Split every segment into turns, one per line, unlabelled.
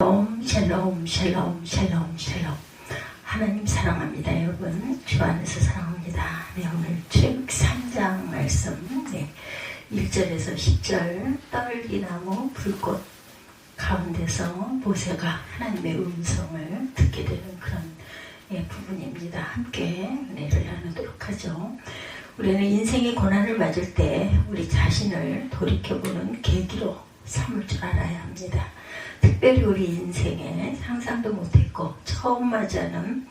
샬롬 샬롬 샬롬 샬롬 샬롬. 하나님 사랑합니다. 여러분 주 안에서 사랑합니다. 네, 오늘 출애굽기 3장 말씀 1절에서 10절. 떨기나무 불꽃 가운데서 모세가 하나님의 음성을 듣게 되는 그런 부분입니다. 함께 은혜를 나누도록 하죠. 우리는 인생의 고난을 맞을 때 우리 자신을 돌이켜보는 계기로 삼을 줄 알아야 합니다. 특별히 우리 인생에 상상도 못했고 처음 맞이하는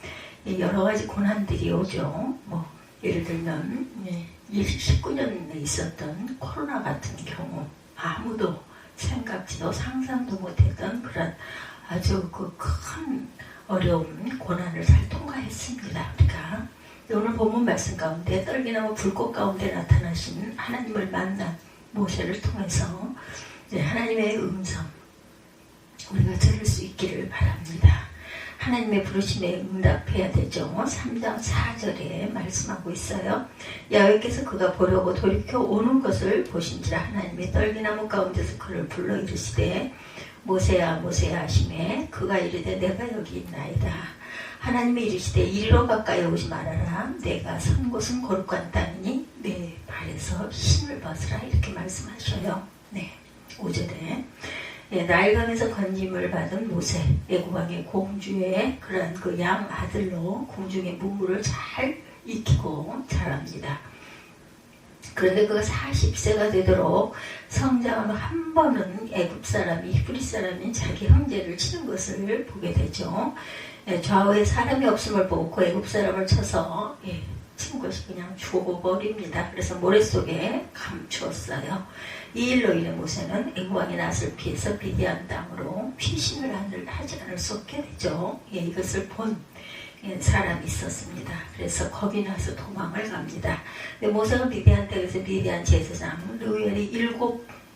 여러 가지 고난들이 오죠. 예를 들면 19년에 있었던 코로나 같은 경우, 아무도 생각지도 상상도 못했던 그런 아주 큰 어려움, 고난을 잘 통과했습니다. 우리가 오늘 본문 말씀 가운데 떨기나무 불꽃 가운데 나타나신 하나님을 만난 모세를 통해서 하나님의 음성 우리가 들을 수 있기를 바랍니다. 하나님의 부르심에 응답해야 되죠. 3장 4절에 말씀하고 있어요. 야훼께서 그가 보려고 돌이켜 오는 것을 보신지라 하나님의 떨기나무 가운데서 그를 불러 이르시되 모세야 모세야 하시매 그가 이르되 내가 여기 있나이다. 하나님이 이르시되 이리로 가까이 오지 말아라. 내가 선 곳은 거룩한 땅이니 내 발에서 신을 벗으라. 이렇게 말씀하셔요. 5절에 나일강에서 건짐을 받은 모세, 애굽왕의 공주의 그런 그 양 아들로 궁중의 문물을 잘 익히고 자랍니다. 그런데 그가 40세가 되도록 성장하면 한 번은 애굽 사람이 히브리 사람인 자기 형제를 치는 것을 보게 되죠. 좌우에 사람이 없음을 보고 그 애굽 사람을 쳐서 친 것이 그냥 죽어버립니다. 그래서 모래 속에 감추었어요. 이 일로 인해 모세는 애굽왕의 낯을 피해서 미디안 땅으로 피신을 하지 않을 수 없게 되죠. 이것을 본 사람이 있었습니다. 그래서 겁이 나서 도망을 갑니다. 근데 모세가 미디안 땅에서 미디안 제사장 르우엘이 7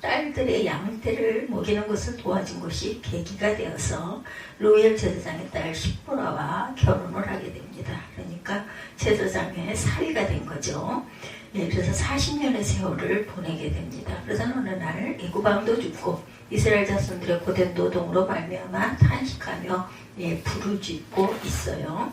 딸들의 양떼를 먹이는 것을 도와준 것이 계기가 되어서 르우엘 제사장의 딸 십보라와 결혼을 하게 됩니다. 그러니까 제사장의 사위가 된 거죠. 그래서 40년의 세월을 보내게 됩니다. 그래서 어느 날 애굽왕도 죽고 이스라엘 자손들의 고된 노동으로 말미암아 탄식하며 부르짖고 있어요.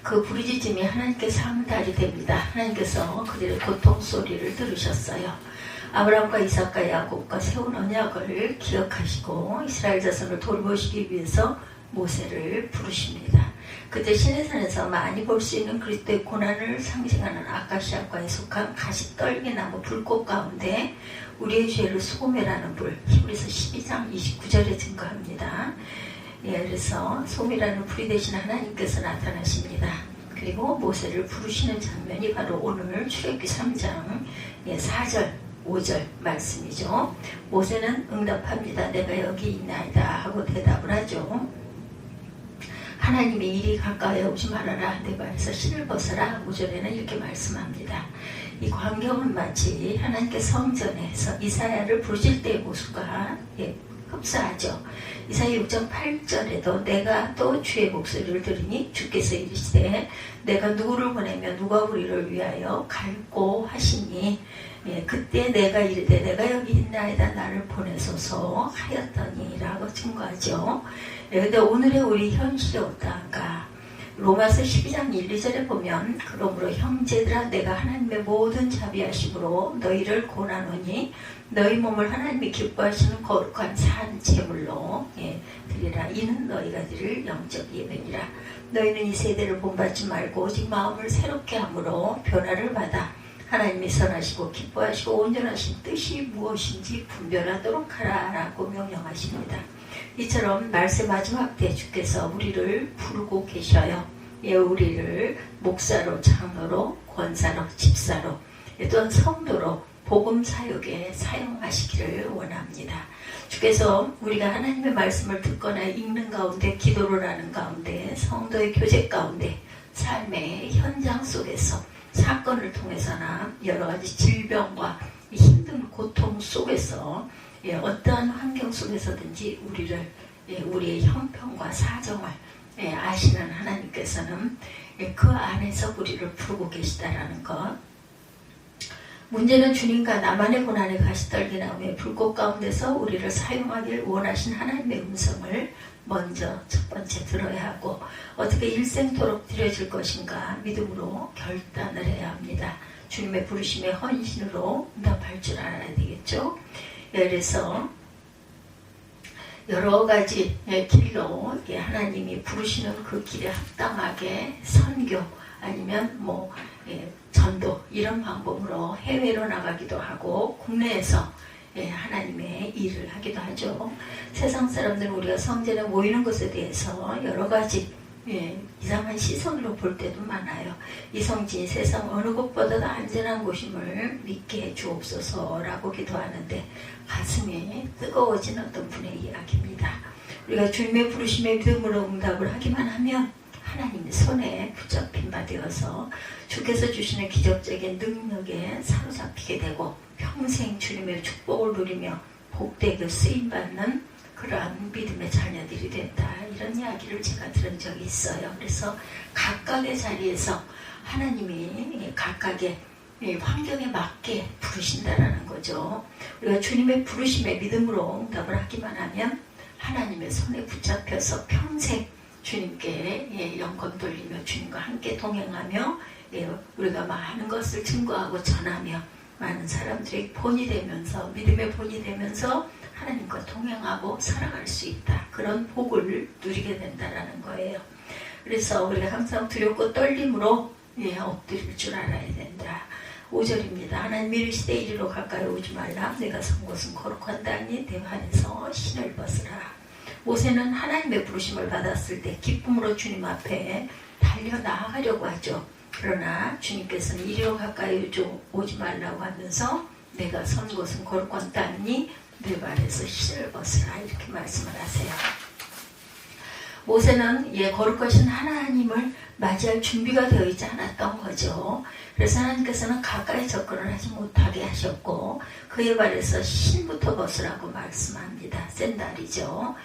그 부르짖음이 하나님께 상달이 됩니다. 하나님께서 그들의 고통 소리를 들으셨어요. 아브라함과 이삭과 야곱과 세운 언약을 기억하시고 이스라엘 자손을 돌보시기 위해서 모세를 부르십니다. 그때 시내산에서 많이 볼 수 있는 그리스도의 고난을 상징하는 아카시아과에 속한 가시떨기나무 불꽃 가운데 우리의 죄를 소멸하는 불, 히브리서 12장 29절에 증거합니다. 그래서 소멸하는 불이 되신 하나님께서 나타나십니다. 그리고 모세를 부르시는 장면이 바로 오늘 출애굽기 3장 4절 5절 말씀이죠. 모세는 응답합니다. 내가 여기 있나이다 하고 대답을 하죠. 하나님이 이리 가까이 오지 말아라. 내 발에서 신을 벗어라. 5절에는 이렇게 말씀합니다. 이 광경은 마치 하나님께 성전에서 이사야를 부르실 때의 모습과 흡사하죠. 이사야 6장 8절에도 내가 또 주의 목소리를 들으니 주께서 이르시되 내가 누구를 보내며 누가 우리를 위하여 갈고 하시니 그때 내가 이르되 내가 여기 있나이다 나를 보내소서 하였더니 라고 증거하죠. 그런데 오늘의 우리 현실이 어떠한가? 로마서 12장 1, 2절에 보면 그러므로 형제들아 내가 하나님의 모든 자비하심으로 너희를 권하노니 너희 몸을 하나님이 기뻐하시는 거룩한 산 제물로 드리라. 이는 너희가 드릴 영적 예배니라. 너희는 이 세대를 본받지 말고 오직 마음을 새롭게 함으로 변화를 받아 하나님이 선하시고 기뻐하시고 온전하신 뜻이 무엇인지 분별하도록 하라 라고 명령하십니다. 이처럼 말세 마지막 때 주께서 우리를 부르고 계셔요. 우리를 목사로, 장로로, 권사로, 집사로, 또한 성도로 복음 사역에 사용하시기를 원합니다. 주께서 우리가 하나님의 말씀을 듣거나 읽는 가운데, 기도를 하는 가운데, 성도의 교제 가운데, 삶의 현장 속에서 사건을 통해서나 여러 가지 질병과 힘든 고통 속에서 어떠한 환경 속에서든지 우리의 형편과 사정을 아시는 하나님께서는 그 안에서 우리를 부르고 계시다라는 것, 문제는 주님과 나만의 고난에 가시떨기나오며 불꽃 가운데서 우리를 사용하길 원하신 하나님의 음성을 먼저 첫 번째 들어야 하고 어떻게 일생토록 드려질 것인가 믿음으로 결단을 해야 합니다. 주님의 부르심에 헌신으로 응답할 줄 알아야 되겠죠. 그래서 여러 가지 길로 하나님이 부르시는 그 길에 합당하게 선교 아니면 전도 이런 방법으로 해외로 나가기도 하고 국내에서 하나님의 일을 하기도 하죠. 세상 사람들은 우리가 성전에 모이는 것에 대해서 여러 가지 이상한 시선으로 볼 때도 많아요. 이 성전이 세상 어느 곳보다도 안전한 곳임을 믿게 해 주옵소서라고 기도하는데 가슴이 뜨거워진 어떤 분의 이야기입니다. 우리가 주님의 부르심에 믿음으로 응답을 하기만 하면 하나님의 손에 붙잡힌 바 되어서 주께서 주시는 기적적인 능력에 사로잡히게 되고 평생 주님의 축복을 누리며 복되게 쓰임받는 그러한 믿음의 자녀들이 된다. 이런 이야기를 제가 들은 적이 있어요. 그래서 각각의 자리에서 하나님이 각각의 환경에 맞게 부르신다라는 거죠. 우리가 주님의 부르심에 믿음으로 응답을 하기만 하면 하나님의 손에 붙잡혀서 평생 주님께 영광 돌리며 주님과 함께 동행하며 우리가 많은 것을 증거하고 전하며 많은 사람들의 본이 되면서 믿음의 본이 되면서 하나님과 동행하고 살아갈 수 있다. 그런 복을 누리게 된다는 거예요. 그래서 우리가 항상 두렵고 떨림으로 엎드릴 줄 알아야 된다. 5절입니다. 하나님 이르시되 이리로 가까이 오지 말라. 내가 선 곳은 거룩한 땅이 대환에서 신을 벗으라. 모세는 하나님의 부르심을 받았을 때 기쁨으로 주님 앞에 달려나가려고 하죠. 그러나 주님께서는 이리로 가까이 오지 말라고 하면서 내가 선 곳은 거룩한 땅이니 내 발에서 신을 벗으라 이렇게 말씀을 하세요. 모세는 거룩하신 하나님을 맞이할 준비가 되어 있지 않았던 거죠. 그래서 하나님께서는 가까이 접근을 하지 못하게 하셨고 그의 발에서 신부터 벗으라고 말씀합니다. 샌달이죠.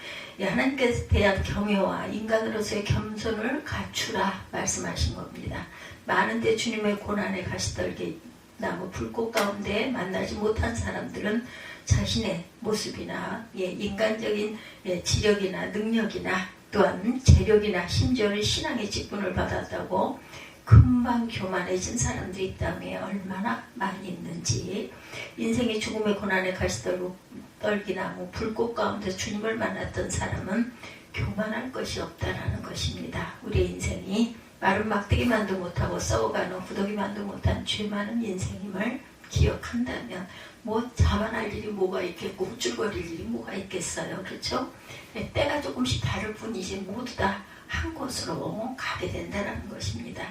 하나님께 대한 경외와 인간으로서의 겸손을 갖추라 말씀하신 겁니다. 많은데 주님의 고난에 가시떨기 나무 불꽃 가운데 만나지 못한 사람들은 자신의 모습이나 인간적인 지력이나 능력이나 또한 재력이나 심지어는 신앙의 직분을 받았다고 금방 교만해진 사람들이 이 땅에 얼마나 많이 있는지 인생의 죽음의 고난에 가시떨기나무 불꽃 가운데 주님을 만났던 사람은 교만할 것이 없다라는 것입니다. 우리의 인생이 마른 막대기만도 못하고 썩어가는 구더기만도 못한 죄 많은 인생임을 기억한다면 자만할 일이 뭐가 있겠고 우쭐거릴 일이 뭐가 있겠어요. 그렇죠? 때가 조금씩 다를 뿐이지 모두 다 한 곳으로 가게 된다는 것입니다.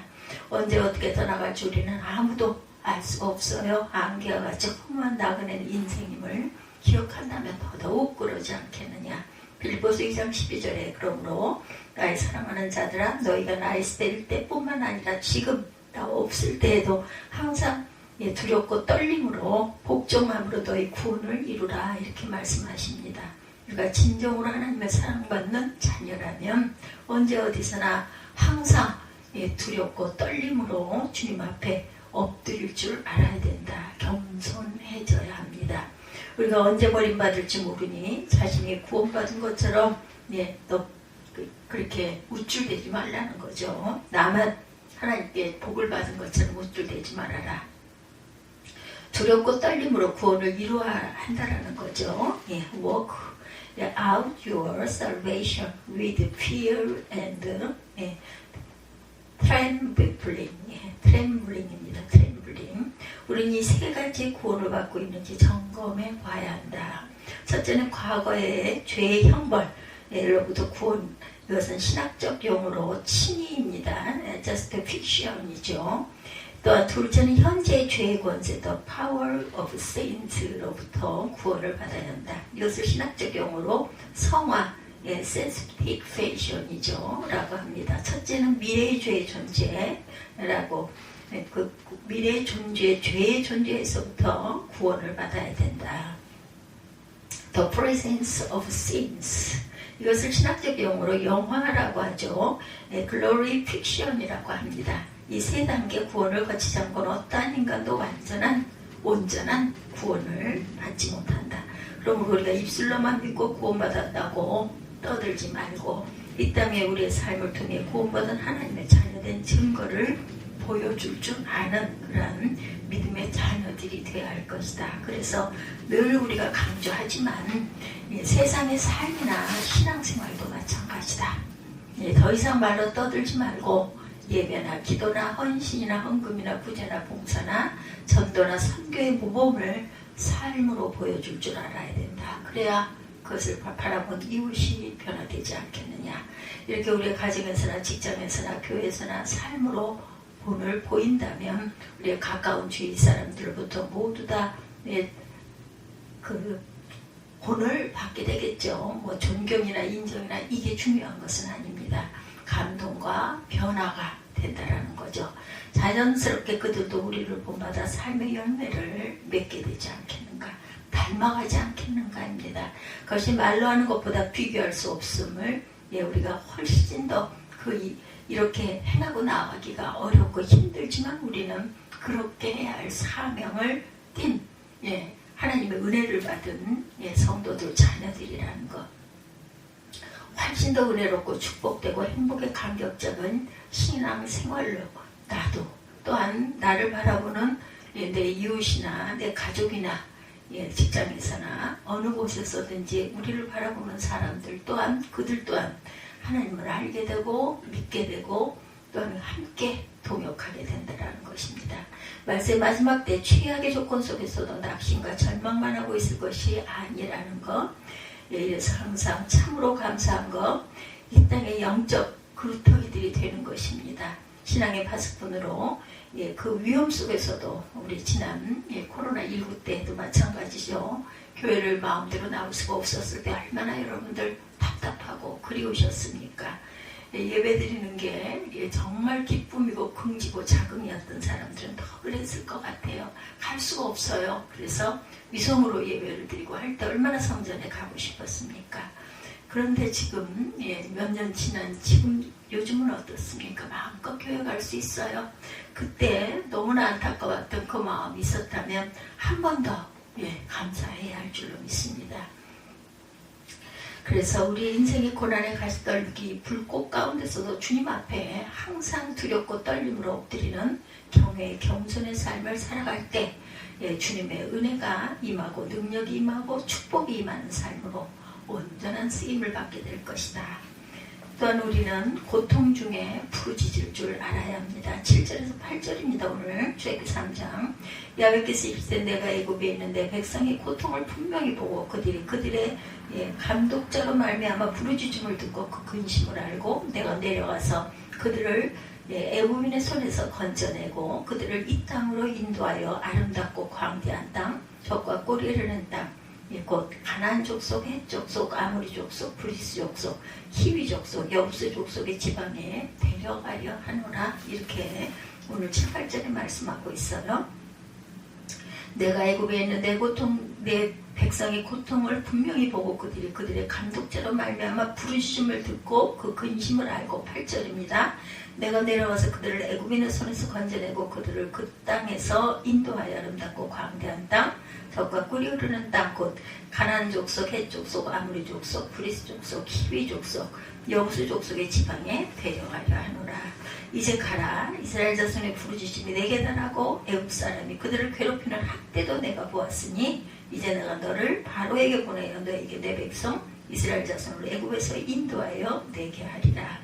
언제 어떻게 떠나갈지 우리는 아무도 알 수가 없어요. 안개와 같이 험한 나그네 인생임을 기억한다면 더더욱 그러지 않겠느냐. 빌보스 2장 12절에 그러므로 나의 사랑하는 자들아 너희가 나 있을 때뿐만 아니라 지금 나 없을 때에도 항상 두렵고 떨림으로 복종함으로 너희 구원을 이루라 이렇게 말씀하십니다. 우리가 진정으로 하나님의 사랑받는 자녀라면 언제 어디서나 항상 두렵고 떨림으로 주님 앞에 엎드릴 줄 알아야 된다. 겸손해져야 합니다. 우리가 언제 버림받을지 모르니 자신이 구원받은 것처럼 그렇게 우쭐대지 말라는 거죠. 나만 하나님께 복을 받은 것처럼 우쭐대지 말아라. 두렵고 떨림으로 구원을 이루어야 한다는 거죠. Walk out your salvation with fear and trembling. trembling입니다. trembling. 우리는 이 세 가지 구원을 받고 있는지 점검해 봐야 한다. 첫째는 과거의 죄의 형벌로부터 구원. 이것은 신학적 용어로 칭의입니다. just fiction이죠. 또한 둘째는 현재의 죄의 권세, the power of saints로부터 구원을 받아야 한다. 이것을 신학적 용어로 성화, sanctification이죠. 라고 합니다. 첫째는 미래의 죄의 존재라고, 그 미래의 존재, 죄의 존재에서부터 구원을 받아야 된다. The presence of sins. 이것을 신학적 용어로 영화라고 하죠. glorifiction이라고 합니다. 이 세 단계 구원을 거치지 않고는 어떠한 인간도 완전한 온전한 구원을 받지 못한다. 그러므로 우리가 입술로만 믿고 구원받았다고 떠들지 말고 이 땅에 우리의 삶을 통해 구원받은 하나님의 자녀된 증거를 보여줄 줄 아는 그런 믿음의 자녀들이 되어야 할 것이다. 그래서 늘 우리가 강조하지만 세상의 삶이나 신앙생활도 마찬가지다. 더 이상 말로 떠들지 말고 예배나 기도나 헌신이나 헌금이나 구제나 봉사나 전도나 선교의 모범을 삶으로 보여줄 줄 알아야 된다. 그래야 그것을 바라본 이웃이 변화되지 않겠느냐. 이렇게 우리의 가정에서나 직장에서나 교회에서나 삶으로 본을 보인다면 우리의 가까운 주위 사람들로부터 모두 다 그 본을 받게 되겠죠. 뭐 존경이나 인정이나 이게 중요한 것은 아닙니다. 감동과 변화가 된다라는 거죠. 자연스럽게 그들도 우리를 본받아 삶의 열매를 맺게 되지 않겠는가, 닮아가지 않겠는가입니다. 그것이 말로 하는 것보다 비교할 수 없음을 우리가 훨씬 더 이렇게 행하고 나가기가 어렵고 힘들지만 우리는 그렇게 해야 할 사명을 띈 하나님의 은혜를 받은 성도들 자녀들이라는 것. 훨씬 더 은혜롭고 축복되고 행복에 감격적인 신앙생활로 나도 또한 나를 바라보는 내 이웃이나 내 가족이나 직장에서나 어느 곳에서든지 우리를 바라보는 사람들 또한 그들 또한 하나님을 알게 되고 믿게 되고 또한 함께 동역하게 된다는 것입니다. 말세 마지막 때 최악의 조건 속에서도 낙심과 절망만 하고 있을 것이 아니라는 것. 이래서 항상 참으로 감사한 것, 이 땅의 영적 그루터기들이 되는 것입니다. 신앙의 파수꾼으로 그 위험 속에서도 우리 지난 코로나19 때도 마찬가지죠. 교회를 마음대로 나올 수가 없었을 때 얼마나 여러분들 답답하고 그리우셨습니까? 예배드리는 게 정말 기쁨이고 긍지고 자긍이었던 사람들은 더 그랬을 것 같아요. 갈 수가 없어요. 그래서 위성으로 예배를 드리고 할 때 얼마나 성전에 가고 싶었습니까? 그런데 지금 몇 년 지난 지금 요즘은 어떻습니까? 마음껏 교회 갈 수 있어요. 그때 너무나 안타까웠던 그 마음이 있었다면 한 번 더 감사해야 할 줄로 믿습니다. 그래서 우리 인생의 고난의 가시떨기 불꽃 가운데서도 주님 앞에 항상 두렵고 떨림으로 엎드리는 경외의 겸손의 삶을 살아갈 때 주님의 은혜가 임하고 능력이 임하고 축복이 임하는 삶으로 온전한 쓰임을 받게 될 것이다. 또한 우리는 고통 중에 부르짖을 줄 알아야 합니다. 7절에서 8절입니다. 오늘 출애굽기 3장. 야훼께서 이르시되 내가 애굽에 있는 내 백성의 고통을 분명히 보고 그들의 감독자로 말미암아 부르짖음을 듣고 그 근심을 알고 내가 내려가서 그들을 애굽인의 손에서 건져내고 그들을 이 땅으로 인도하여 아름답고 광대한 땅, 젖과 꿀이 흐르는 땅, 곧 가나안 족속, 헷 족속, 아모리 족속, 브리스 족속, 히위 족속, 여부스 족속의 지방에 데려가려 하노라. 이렇게 오늘 7, 8절에 말씀하고 있어요. 내가 애굽에 있는 내 백성의 고통을 분명히 보고 그들의 감독자로 말미암아 부르짖음을 듣고 그 근심을 알고 8절입니다. 내가 내려와서 그들을 애굽인의 손에서 건져내고 그들을 그 땅에서 인도하여 아름답고 광대한 땅, 젖과 꿀이 흐르는 땅, 곧 가나안 족속, 헷 족속, 아모리 족속, 브리스 족속, 히위 족속, 여부스 족속의 지방에 데려가려 하노라. 이제 가라. 이스라엘 자손의 부르짖음이 내게 달하고 애굽 사람이 그들을 괴롭히는 학대도 내가 보았으니 이제 내가 너를 바로에게 보내어 너에게 내 백성 이스라엘 자손을 애굽에서 인도하여 내게 하리라.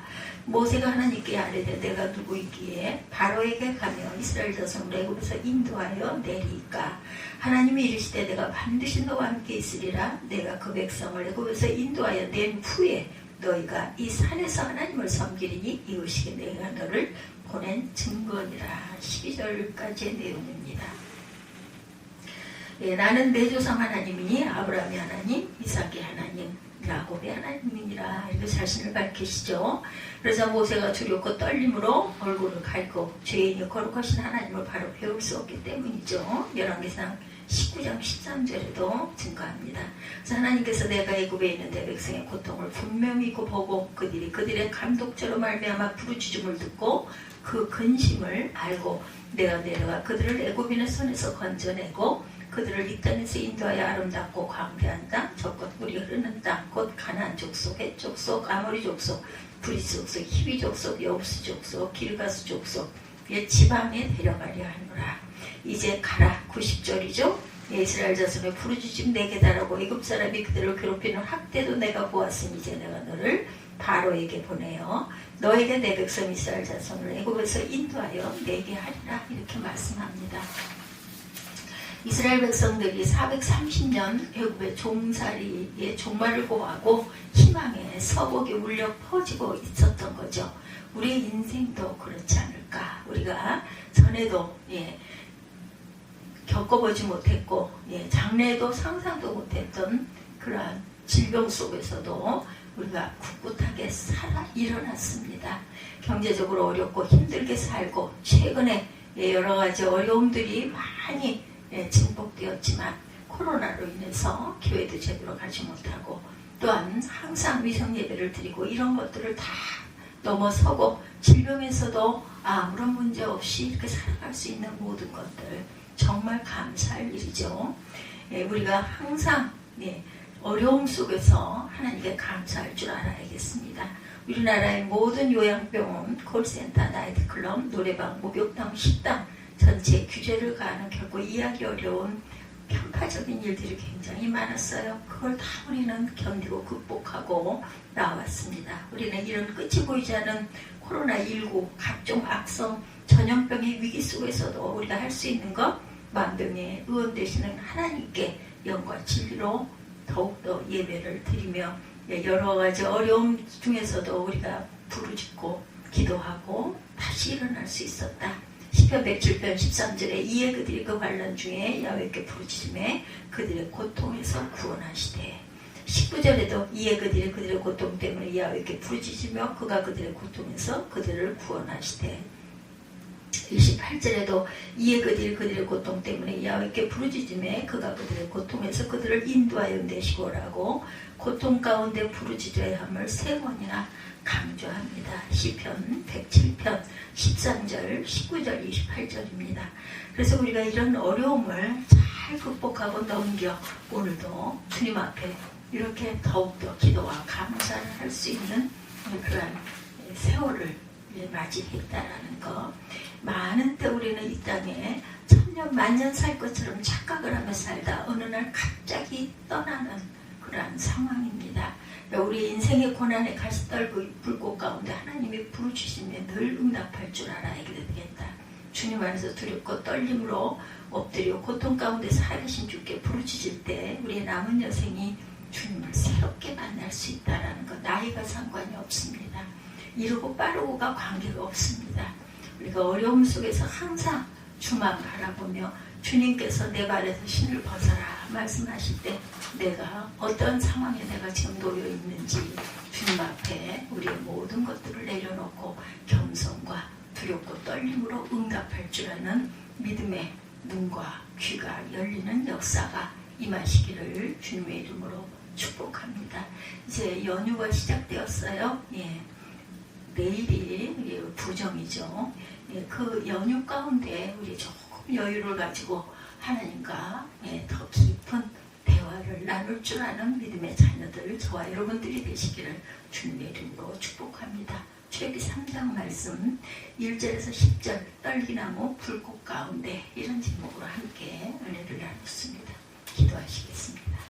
모세가 하나님께 아뢰되 내가 누구이기에 바로에게 가며 이스라엘 자손을 애굽에서 인도하여 내리까. 하나님이 이르시되 내가 반드시 너와 함께 있으리라. 내가 그 백성을 애굽에서 인도하여 낸 후에 너희가 이 산에서 하나님을 섬기리니 이것이 내가 너를 보낸 증거니라. 12절까지의 내용입니다. 나는 내 조상 하나님이니 아브라함의 하나님, 이삭의 하나님, 야곱의 하나님이니라 이렇게 자신을 밝히시죠. 그래서 모세가 두렵고 떨림으로 얼굴을 가리고 죄인이 거룩하신 하나님을 바로 배울 수 없기 때문이죠. 열왕기상 19장 13절에도 증거합니다. 그래서 하나님께서 내가 애굽에 있는 내 백성의 고통을 분명히 보고 그들의 감독자로 말미암아 부르짖음을 듣고 그 근심을 알고 내가 내려가 그들을 애굽인의 손에서 건져내고 그들을 이 땅에서 인도하여 아름답고 광대한 땅, 젖과 꿀이 흐르는 땅, 곧 가나안 족속, 헷 족속, 아모리 족속, 브리스 족속, 히비 족속, 여부스 족속, 기르가스 족속, 의 지방에 데려가려 하노라. 이제 가라. 90절이죠. 이스라엘 자손의 부르짖음 내게 달하고 애굽 사람이 그들을 괴롭히는 학대도 내가 보았으니 이제 내가 너를 바로에게 보내어 너에게 내 백성 이스라엘 자손을 애굽에서 인도하여 내게 하리라 이렇게 말씀합니다. 이스라엘 백성들이 430년 애굽의 종살이의 종말을 고하고 희망의 서곡이 울려 퍼지고 있었던 거죠. 우리의 인생도 그렇지 않을까. 우리가 전에도 겪어보지 못했고 장래에도 상상도 못했던 그러한 질병 속에서도 우리가 꿋꿋하게 살아 일어났습니다. 경제적으로 어렵고 힘들게 살고 최근에 여러 가지 어려움들이 많이 증폭되었지만 코로나로 인해서 교회도 제대로 가지 못하고 또한 항상 위성 예배를 드리고 이런 것들을 다 넘어서고 질병에서도 아무런 문제 없이 이렇게 살아갈 수 있는 모든 것들 정말 감사할 일이죠. 우리가 항상 어려움 속에서 하나님께 감사할 줄 알아야겠습니다. 우리나라의 모든 요양병원, 콜센터, 나이트클럽, 노래방, 목욕탕, 식당 전체 규제를 가하는 결코 이해하기 어려운 편파적인 일들이 굉장히 많았어요. 그걸 다 우리는 견디고 극복하고 나왔습니다. 우리는 이런 끝이 보이지 않은 코로나19 각종 악성 전염병의 위기 속에서도 우리가 할 수 있는 것 만병의 의원 되시는 하나님께 영과 진리로 더욱더 예배를 드리며 여러 가지 어려움 중에서도 우리가 부르짖고 기도하고 다시 일어날 수 있었다. 시편 107편 13절에 이에 그들이 그 환난 중에 야훼께 부르짖음에 그들의 고통에서 구원하시되 19절에도 이에 그들의 고통 때문에 야훼께 부르짖으며 그가 그들의 고통에서 그들을 구원하시되 28절에도 이에 그들의 고통 때문에 야훼께 부르짖음에 그가 그들의 고통에서 그들을 인도하여 내시고라고 고통 가운데 부르짖어야 함을 세 번이나 강조합니다. 시편 107편 13절 19절 28절입니다. 그래서 우리가 이런 어려움을 잘 극복하고 넘겨 오늘도 주님 앞에 이렇게 더욱더 기도와 감사를 할 수 있는 그러한 세월을 맞이했다라는 것. 많은 때 우리는 이 땅에 천년 만년 살 것처럼 착각을 하며 살다 어느 날 갑자기 떠나는 그러한 상황입니다. 우리 인생의 고난의 가시떨 불꽃 가운데 하나님이 부르짖으면 늘 응답할 줄 알아야 되겠다. 주님 안에서 두렵고 떨림으로 엎드려 고통 가운데 살아계신 주께 부르짖을 때 우리의 남은 여생이 주님을 새롭게 만날 수 있다는 것. 나이가 상관이 없습니다. 이르고 빠르고가 관계가 없습니다. 우리가 어려움 속에서 항상 주만 바라보며 주님께서 내 발에서 신을 벗어라 말씀하실 때 내가 어떤 상황에 내가 지금 놓여 있는지 주님 앞에 우리의 모든 것들을 내려놓고 겸손과 두렵고 떨림으로 응답할 줄 아는 믿음의 눈과 귀가 열리는 역사가 임하시기를 주님의 이름으로 축복합니다. 이제 연휴가 시작되었어요. 내일이 부정이죠. 그 연휴 가운데 우리 조금 여유를 가지고 하나님과 더 깊은 대화를 나눌 줄 아는 믿음의 자녀들 저와 여러분들이 되시기를 주님의 이름으로 축복합니다. 출애굽기 3장 말씀 1절에서 10절 떨기나무 불꽃 가운데 이런 제목으로 함께 은혜를 나눴습니다. 기도하시겠습니다.